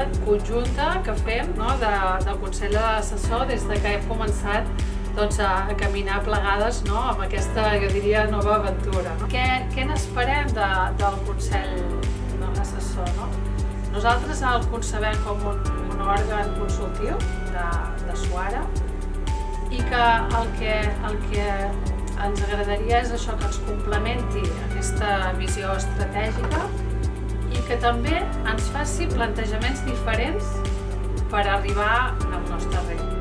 trobada conjunta que fem del Consell Assessor des que hem començat a caminar plegades amb aquesta, jo diria, nova aventura. Què n'esperem del Consell Assessor? Nosaltres el concebem com un òrgan consultiu de SUARA i que el que ens agradaria és això, que ens complementi aquesta visió estratègica i que també ens faci plantejaments diferents per arribar al nostre repte.